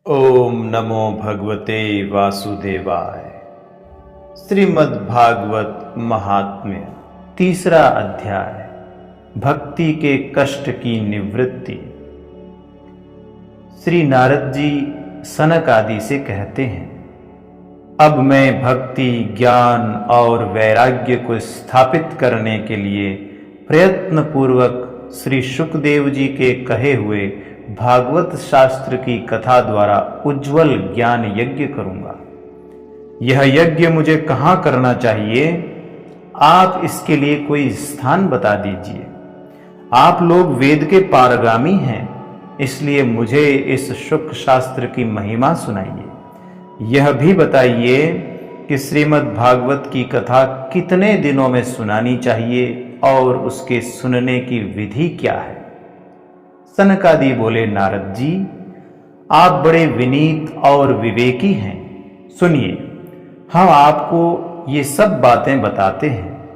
ओम नमो भगवते वासुदेवाय। श्रीमद्भागवत महात्म्य, तीसरा अध्याय, भक्ति के कष्ट की निवृत्ति। श्री नारद जी सनक आदि से कहते हैं, अब मैं भक्ति, ज्ञान और वैराग्य को स्थापित करने के लिए प्रयत्न पूर्वक श्री शुकदेव जी के कहे हुए भागवत शास्त्र की कथा द्वारा उज्जवल ज्ञान यज्ञ करूंगा। यह यज्ञ मुझे कहाँ करना चाहिए? आप इसके लिए कोई स्थान बता दीजिए। आप लोग वेद के पारगामी हैं, इसलिए मुझे इस शुक शास्त्र की महिमा सुनाइए। यह भी बताइए कि श्रीमद् भागवत की कथा कितने दिनों में सुनानी चाहिए और उसके सुनने की विधि क्या है। सनकादि बोले, नारद जी, आप बड़े विनीत और विवेकी हैं। सुनिए, हम आपको ये सब बातें बताते हैं।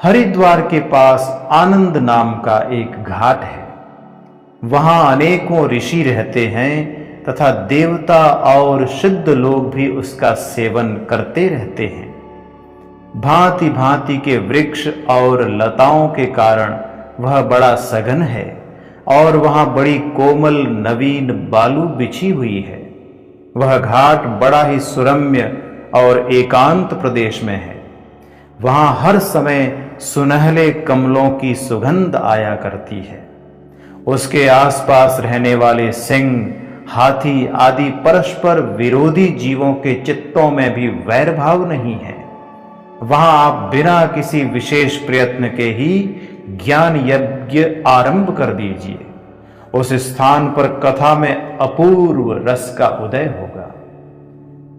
हरिद्वार के पास आनंद नाम का एक घाट है। वहां अनेकों ऋषि रहते हैं तथा देवता और शुद्ध लोग भी उसका सेवन करते रहते हैं। भांति भांति के वृक्ष और लताओं के कारण वह बड़ा सघन है और वहां बड़ी कोमल नवीन बालू बिछी हुई है। वह घाट बड़ा ही सुरम्य और एकांत प्रदेश में है। वहां हर समय सुनहले कमलों की सुगंध आया करती है। उसके आसपास रहने वाले सिंह, हाथी आदि परस्पर विरोधी जीवों के चित्तों में भी वैर भाव नहीं है। वहां आप बिना किसी विशेष प्रयत्न के ही ज्ञान यज्ञ आरंभ कर दीजिए। उस स्थान पर कथा में अपूर्व रस का उदय होगा।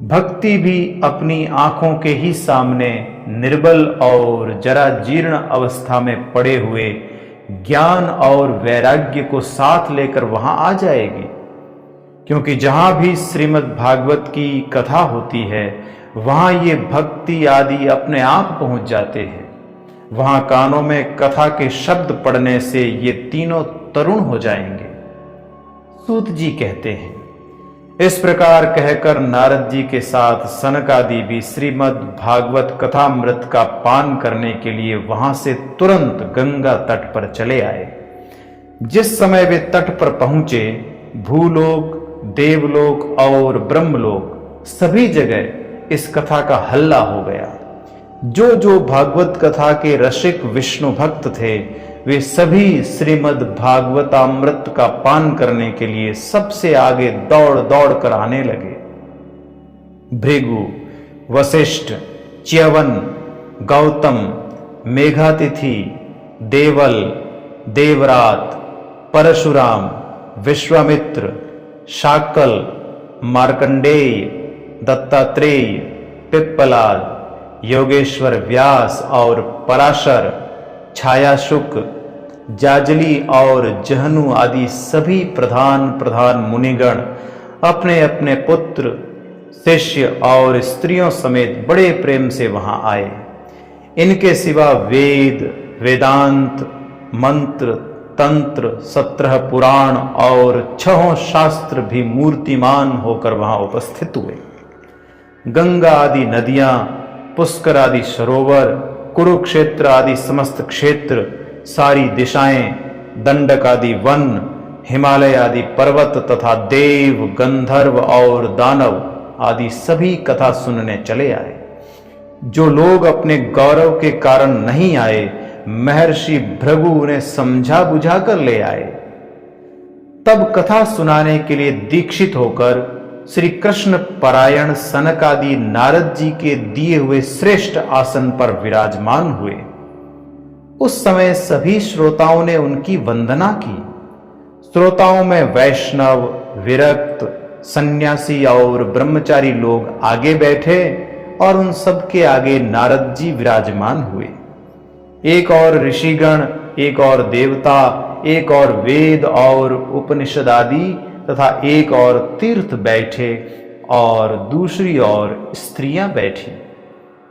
भक्ति भी अपनी आंखों के ही सामने निर्बल और जरा जीर्ण अवस्था में पड़े हुए ज्ञान और वैराग्य को साथ लेकर वहां आ जाएगी। क्योंकि जहां भी श्रीमद् भागवत की कथा होती है, वहां ये भक्ति आदि अपने आप पहुंच जाते हैं। वहां कानों में कथा के शब्द पड़ने से ये तीनों तरुण हो जाएंगे। सूत जी कहते हैं, इस प्रकार कहकर नारद जी के साथ सनक आदि भी श्रीमद् भागवत कथामृत का पान करने के लिए वहां से तुरंत गंगा तट पर चले आए। जिस समय वे तट पर पहुंचे, भूलोक, देवलोक और ब्रह्मलोक सभी जगह इस कथा का हल्ला हो गया। जो जो भागवत कथा के रसिक विष्णु भक्त थे, वे सभी श्रीमद् भागवतामृत का पान करने के लिए सबसे आगे दौड़ दौड़ कर आने लगे। भृगु, वशिष्ठ, च्यवन, गौतम, मेघातिथि, देवल, देवरात, परशुराम, विश्वामित्र, शाकल, मार्कंडेय, दत्तात्रेय, पिप्पलाद, योगेश्वर व्यास और पराशर, छायाशुक, जाजली और जहनु आदि सभी प्रधान प्रधान मुनिगण अपने अपने पुत्र, शिष्य और स्त्रियों समेत बड़े प्रेम से वहां आए। इनके सिवा वेद, वेदांत, मंत्र, तंत्र, 17 पुराण और 6 शास्त्र भी मूर्तिमान होकर वहां उपस्थित हुए। गंगा आदि नदियां, पुष्कर आदि सरोवर, कुरुक्षेत्र आदि समस्त क्षेत्र, सारी दिशाएं, दंडक आदि वन, हिमालय आदि पर्वत तथा देव, गंधर्व और दानव आदि सभी कथा सुनने चले आए। जो लोग अपने गौरव के कारण नहीं आए, महर्षि भृगु उन्हें समझा बुझा कर ले आए। तब कथा सुनाने के लिए दीक्षित होकर श्री कृष्ण परायण सनक आदि नारद जी के दिए हुए श्रेष्ठ आसन पर विराजमान हुए। उस समय सभी श्रोताओं ने उनकी वंदना की। श्रोताओं में वैष्णव, विरक्त, सन्यासी और ब्रह्मचारी लोग आगे बैठे और उन सबके आगे नारद जी विराजमान हुए। एक और ऋषिगण, एक और देवता, एक और वेद और उपनिषद आदि तथा एक और तीर्थ बैठे और दूसरी ओर स्त्रियां बैठी।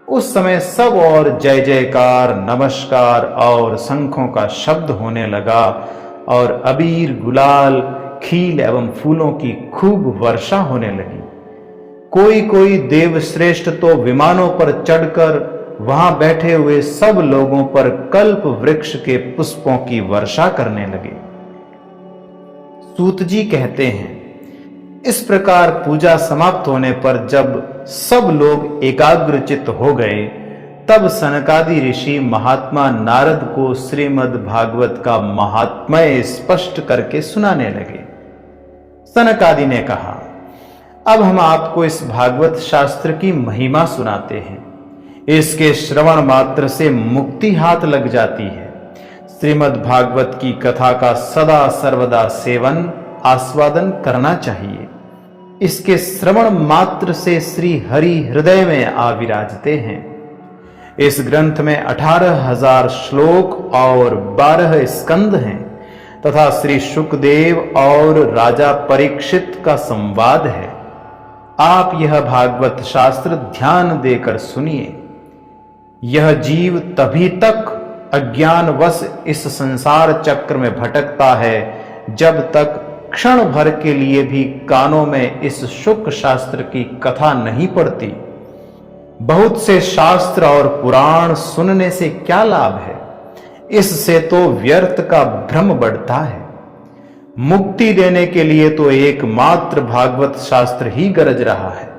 उस समय सब और जय जयकार, नमस्कार और शंखों का शब्द होने लगा और अबीर, गुलाल, खील एवं फूलों की खूब वर्षा होने लगी। कोई कोई देवश्रेष्ठ तो विमानों पर चढ़कर वहां बैठे हुए सब लोगों पर कल्प वृक्ष के पुष्पों की वर्षा करने लगे। सूत जी कहते हैं, इस प्रकार पूजा समाप्त होने पर जब सब लोग एकाग्रचित्त हो गए, तब सनकादि ऋषि महात्मा नारद को श्रीमद् भागवत का महात्म्य स्पष्ट करके सुनाने लगे। सनकादि ने कहा, अब हम आपको इस भागवत शास्त्र की महिमा सुनाते हैं। इसके श्रवण मात्र से मुक्ति हाथ लग जाती है। श्रीमद् भागवत की कथा का सदा सर्वदा सेवन आस्वादन करना चाहिए। इसके श्रवण मात्र से श्री हरि हृदय में आ विराजते हैं। इस ग्रंथ में 18,000 श्लोक और 12 स्कंद हैं तथा श्री शुकदेव और राजा परीक्षित का संवाद है। आप यह भागवत शास्त्र ध्यान देकर सुनिए। यह जीव तभी तक अज्ञानवश इस संसार चक्र में भटकता है जब तक क्षण भर के लिए भी कानों में इस शुक शास्त्र की कथा नहीं पड़ती। बहुत से शास्त्र और पुराण सुनने से क्या लाभ है? इससे तो व्यर्थ का भ्रम बढ़ता है। मुक्ति देने के लिए तो एकमात्र भागवत शास्त्र ही गरज रहा है।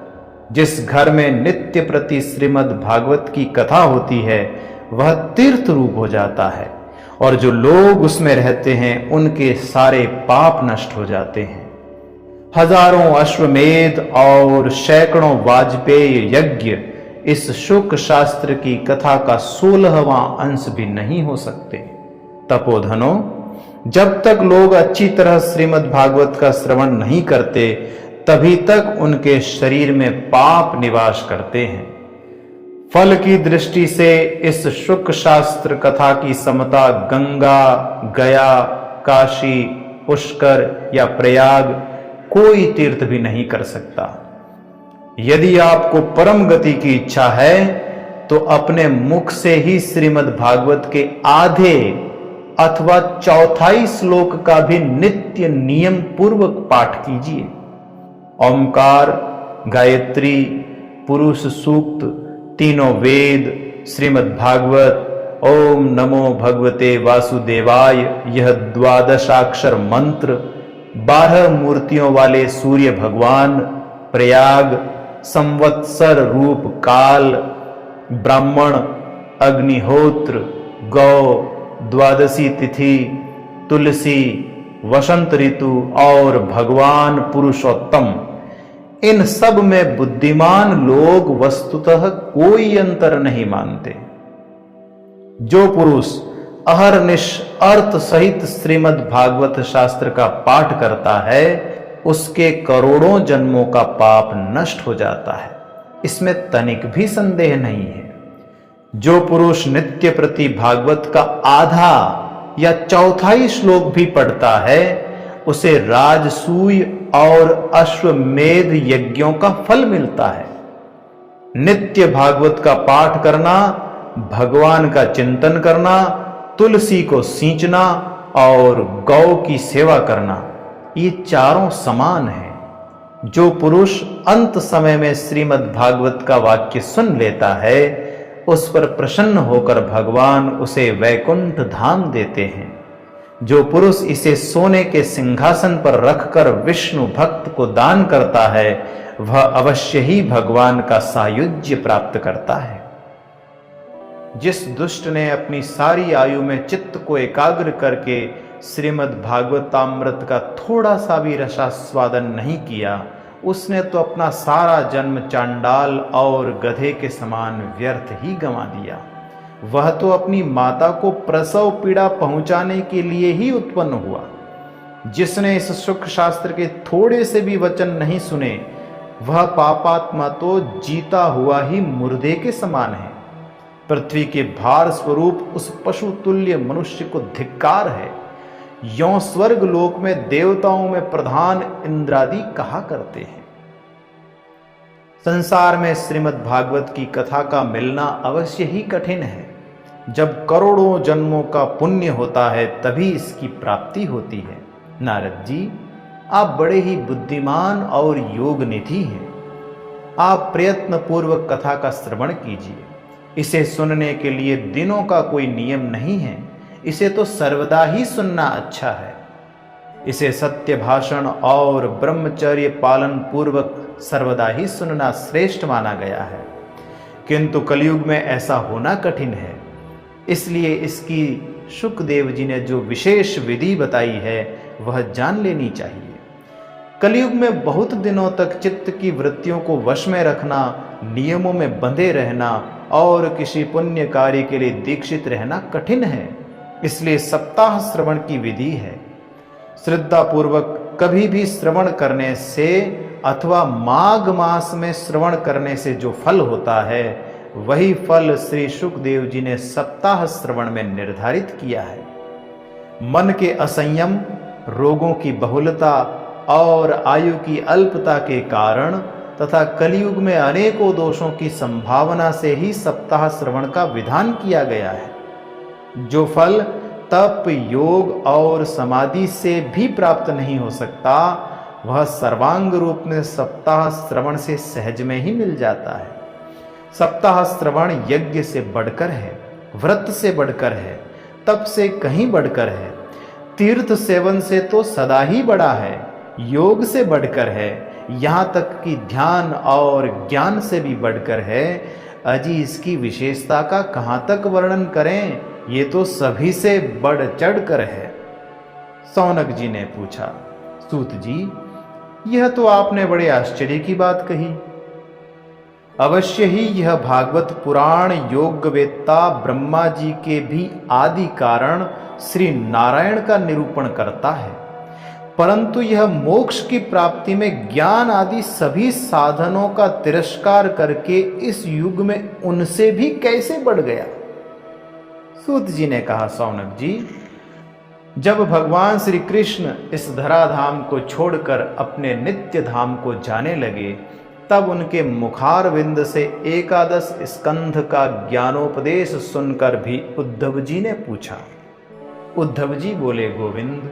जिस घर में नित्य प्रति श्रीमद् भागवत की कथा होती है वह तीर्थ रूप हो जाता है, और जो लोग उसमें रहते हैं उनके सारे पाप नष्ट हो जाते हैं। हजारों अश्वमेध और सैकड़ों वाजपेय यज्ञ इस शुक शास्त्र की कथा का 16वां अंश भी नहीं हो सकते। तपोधनो, जब तक लोग अच्छी तरह श्रीमद् भागवत का श्रवण नहीं करते तभी तक उनके शरीर में पाप निवास करते हैं। फल की दृष्टि से इस शुक शास्त्र कथा की समता गंगा, गया, काशी, पुष्कर या प्रयाग कोई तीर्थ भी नहीं कर सकता। यदि आपको परम गति की इच्छा है तो अपने मुख से ही श्रीमद् भागवत के आधे अथवा चौथाई श्लोक का भी नित्य नियम पूर्वक पाठ कीजिए। ओंकार, गायत्री, पुरुष सूक्त, तीनों वेद, श्रीमद् भागवत, ओम नमो भगवते वासुदेवाय, यह 12 मंत्र, 12 मूर्तियों वाले सूर्य भगवान, प्रयाग, संवत्सर रूप काल, ब्राह्मण, अग्निहोत्र, गौ, द्वादशी तिथि, तुलसी, वसंत ऋतु और भगवान पुरुषोत्तम, इन सब में बुद्धिमान लोग वस्तुतः कोई अंतर नहीं मानते। जो पुरुष अहरनिश अर्थ सहित श्रीमद् भागवत शास्त्र का पाठ करता है उसके करोड़ों जन्मों का पाप नष्ट हो जाता है, इसमें तनिक भी संदेह नहीं है। जो पुरुष नित्य प्रति भागवत का आधा या चौथाई श्लोक भी पढ़ता है उसे राजसूय और अश्वमेध यज्ञों का फल मिलता है। नित्य भागवत का पाठ करना, भगवान का चिंतन करना, तुलसी को सींचना और गौ की सेवा करना, ये चारों समान हैं। जो पुरुष अंत समय में श्रीमद् भागवत का वाक्य सुन लेता है उस पर प्रसन्न होकर भगवान उसे वैकुंठ धाम देते हैं। जो पुरुष इसे सोने के सिंहासन पर रखकर विष्णु भक्त को दान करता है वह अवश्य ही भगवान का सायुज्य प्राप्त करता है। जिस दुष्ट ने अपनी सारी आयु में चित्त को एकाग्र करके श्रीमद् भागवतामृत का थोड़ा सा भी रसास्वादन नहीं किया उसने तो अपना सारा जन्म चांडाल और गधे के समान व्यर्थ ही गंवा दिया। वह तो अपनी माता को प्रसव पीड़ा पहुंचाने के लिए ही उत्पन्न हुआ। जिसने इस सुख शास्त्र के थोड़े से भी वचन नहीं सुने वह पापात्मा तो जीता हुआ ही मुर्दे के समान है। पृथ्वी के भार स्वरूप उस पशु तुल्य मनुष्य को धिक्कार है। यों स्वर्ग लोक में देवताओं में प्रधान इंद्रादि कहा करते हैं। संसार में श्रीमद् भागवत की कथा का मिलना अवश्य ही कठिन है। जब करोड़ों जन्मों का पुण्य होता है तभी इसकी प्राप्ति होती है। नारद जी, आप बड़े ही बुद्धिमान और योग निधि हैं। आप प्रयत्न पूर्वक कथा का श्रवण कीजिए। इसे सुनने के लिए दिनों का कोई नियम नहीं है, इसे तो सर्वदा ही सुनना अच्छा है। इसे सत्य भाषण और ब्रह्मचर्य पालन पूर्वक सर्वदा ही सुनना श्रेष्ठ माना गया है। किंतु कलयुग में ऐसा होना कठिन है, इसलिए इसकी शुकदेव जी ने जो विशेष विधि बताई है वह जान लेनी चाहिए। कलयुग में बहुत दिनों तक चित्त की वृत्तियों को वश में रखना, नियमों में बंधे रहना और किसी पुण्य कार्य के लिए दीक्षित रहना कठिन है। इसलिए सप्ताह श्रवण की विधि है। श्रद्धा पूर्वक कभी भी श्रवण करने से अथवा माघ मास में श्रवण करने से जो फल होता है वही फल श्री शुकदेव जी ने सप्ताह श्रवण में निर्धारित किया है। मन के असंयम, रोगों की बहुलता और आयु की अल्पता के कारण तथा कलयुग में अनेकों दोषों की संभावना से ही सप्ताह श्रवण का विधान किया गया है। जो फल तप, योग और समाधि से भी प्राप्त नहीं हो सकता, वह सर्वांग रूप में सप्ताह श्रवण से सहज में ही मिल जाता है। सप्ताह श्रवण यज्ञ से बढ़कर है, व्रत से बढ़कर है, तप से कहीं बढ़कर है, तीर्थ सेवन से तो सदा ही बड़ा है, योग से बढ़कर है, यहाँ तक कि ध्यान और ज्ञान से भी बढ़कर है। अजी इसकी विशेषता का कहाँ तक वर्णन करें, ये तो सभी से बढ़ चढ़ कर है। सौनक जी ने पूछा, सूत जी, यह तो आपने बड़े आश्चर्य की बात कही। अवश्य ही यह भागवत पुराण योगवेत्ता ब्रह्मा जी के भी आदि कारण श्री नारायण का निरूपण करता है, परंतु यह मोक्ष की प्राप्ति में ज्ञान आदि सभी साधनों का तिरस्कार करके इस युग में उनसे भी कैसे बढ़ गया। सूत जी ने कहा, सौनक जी, जब भगवान श्री कृष्ण इस धराधाम को छोड़कर अपने नित्य धाम को जाने लगे, तब उनके मुखारविंद से एकादश स्कंध का ज्ञानोपदेश सुनकर भी उद्धव जी ने पूछा। उद्धव जी बोले, गोविंद,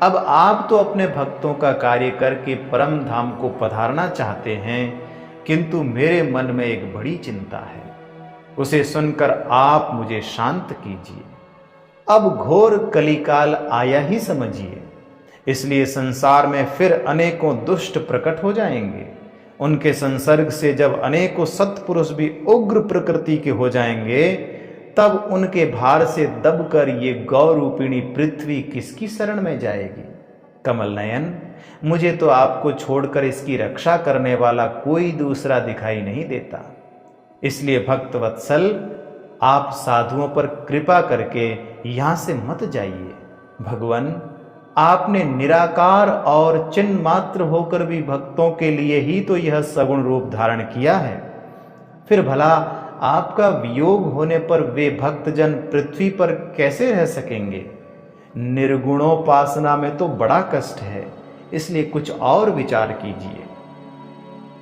अब आप तो अपने भक्तों का कार्य करके परम धाम को पधारना चाहते हैं, किंतु मेरे मन में एक बड़ी चिंता है, उसे सुनकर आप मुझे शांत कीजिए। अब घोर कलिकाल आया ही समझिए, इसलिए संसार में फिर अनेकों दुष्ट प्रकट हो जाएंगे। उनके संसर्ग से जब अनेकों सत्पुरुष भी उग्र प्रकृति के हो जाएंगे, तब उनके भार से दबकर ये गौरूपिणी पृथ्वी किसकी शरण में जाएगी। कमल नयन, मुझे तो आपको छोड़कर इसकी रक्षा करने वाला कोई दूसरा दिखाई नहीं देता। इसलिए भक्त वत्सल, आप साधुओं पर कृपा करके यहां से मत जाइए। भगवान, आपने निराकार और चिन्ह मात्र होकर भी भक्तों के लिए ही तो यह सगुण रूप धारण किया है। फिर भला आपका वियोग होने पर वे भक्तजन पृथ्वी पर कैसे रह सकेंगे। निर्गुणोपासना में तो बड़ा कष्ट है, इसलिए कुछ और विचार कीजिए।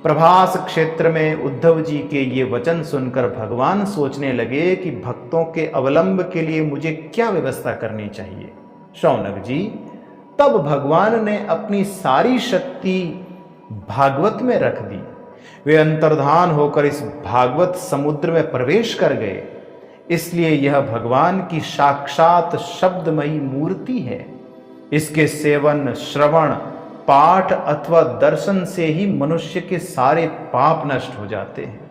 प्रभास क्षेत्र में उद्धव जी के ये वचन सुनकर भगवान सोचने लगे कि भक्तों के अवलंब के लिए मुझे क्या व्यवस्था करनी चाहिए। शौनक जी, तब भगवान ने अपनी सारी शक्ति भागवत में रख दी। वे अंतर्धान होकर इस भागवत समुद्र में प्रवेश कर गए। इसलिए यह भगवान की साक्षात शब्दमयी मूर्ति है। इसके सेवन, श्रवण, पाठ अथवा दर्शन से ही मनुष्य के सारे पाप नष्ट हो जाते हैं।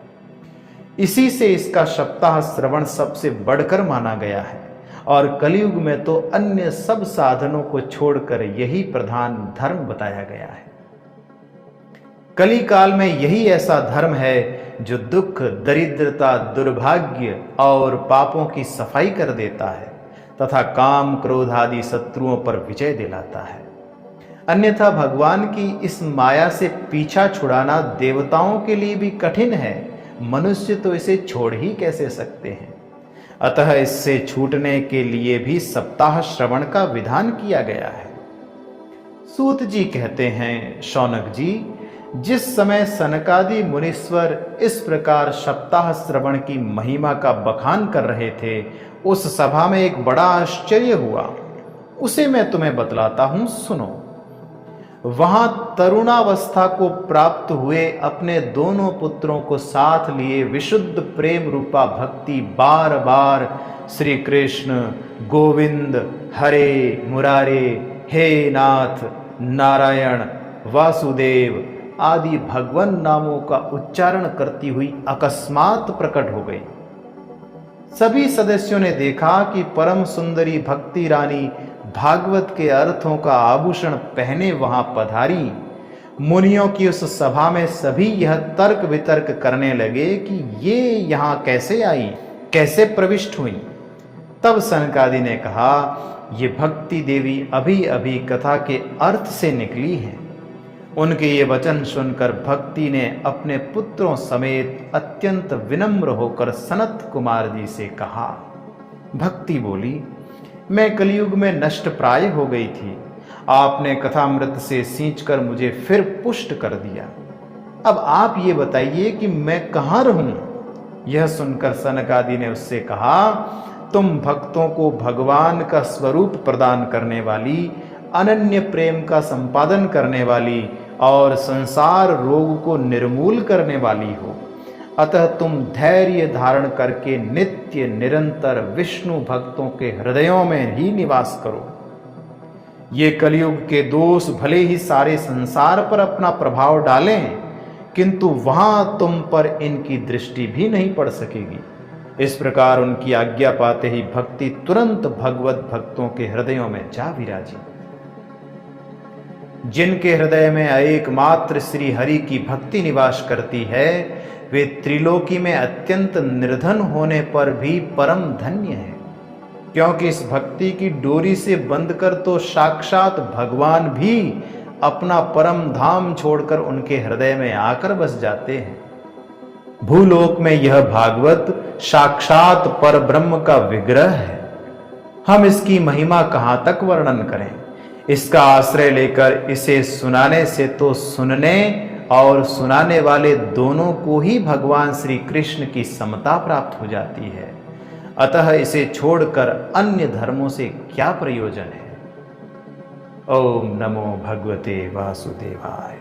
इसी से इसका सप्ताह श्रवण सबसे बढ़कर माना गया है, और कलयुग में तो अन्य सब साधनों को छोड़कर यही प्रधान धर्म बताया गया है। कली काल में यही ऐसा धर्म है जो दुख, दरिद्रता, दुर्भाग्य और पापों की सफाई कर देता है तथा काम, क्रोध आदि शत्रुओं पर विजय दिलाता है। अन्यथा भगवान की इस माया से पीछा छुड़ाना देवताओं के लिए भी कठिन है, मनुष्य तो इसे छोड़ ही कैसे सकते हैं। अतः इससे छूटने के लिए भी सप्ताह श्रवण का विधान किया गया है। सूत जी कहते हैं, शौनक जी, जिस समय सनकादि मुनीश्वर इस प्रकार सप्ताह श्रवण की महिमा का बखान कर रहे थे, उस सभा में एक बड़ा आश्चर्य हुआ। उसे मैं तुम्हें बतलाता हूं, सुनो। वहां तरुणावस्था को प्राप्त हुए अपने दोनों पुत्रों को साथ लिए विशुद्ध प्रेम रूपा भक्ति बार बार श्री कृष्ण गोविंद हरे मुरारे हे नाथ नारायण वासुदेव आदि भगवान नामों का उच्चारण करती हुई अकस्मात प्रकट हो गई। सभी सदस्यों ने देखा कि परम सुंदरी भक्ति रानी भागवत के अर्थों का आभूषण पहने वहां पधारी। मुनियों की उस सभा में सभी यह तर्क वितर्क करने लगे कि ये यहां कैसे आई, कैसे प्रविष्ट हुई। तब सनकादि ने कहा, ये भक्ति देवी अभी अभी कथा के अर्थ से निकली है। उनके ये वचन सुनकर भक्ति ने अपने पुत्रों समेत अत्यंत विनम्र होकर सनत कुमार जी से कहा। भक्ति बोली, मैं कलयुग में नष्ट प्राय हो गई थी, आपने कथामृत से सींचकर मुझे फिर पुष्ट कर दिया। अब आप ये बताइए कि मैं कहाँ रहूं। यह सुनकर सनकादि ने उससे कहा, तुम भक्तों को भगवान का स्वरूप प्रदान करने वाली, अनन्य प्रेम का संपादन करने वाली और संसार रोग को निर्मूल करने वाली हो। अतः तुम धैर्य धारण करके नित्य निरंतर विष्णु भक्तों के हृदयों में ही निवास करो। ये कलयुग के दोष भले ही सारे संसार पर अपना प्रभाव डालें, किंतु वहां तुम पर इनकी दृष्टि भी नहीं पड़ सकेगी। इस प्रकार उनकी आज्ञा पाते ही भक्ति तुरंत भगवत भक्तों के हृदयों में जा विराजी। जिनके हृदय में एकमात्र श्री हरि की भक्ति निवास करती है, वे त्रिलोकी में अत्यंत निर्धन होने पर भी परम धन्य है, क्योंकि इस भक्ति की डोरी से बंधकर तो साक्षात भगवान भी अपना परम धाम छोड़कर उनके हृदय में आकर बस जाते हैं। भूलोक में यह भागवत साक्षात पर ब्रह्म का विग्रह है। हम इसकी महिमा कहां तक वर्णन करें। इसका आश्रय लेकर इसे सुनाने से तो सुनने और सुनाने वाले दोनों को ही भगवान श्री कृष्ण की समता प्राप्त हो जाती है। अतः इसे छोड़कर अन्य धर्मों से क्या प्रयोजन है। ओम नमो भगवते वासुदेवाय।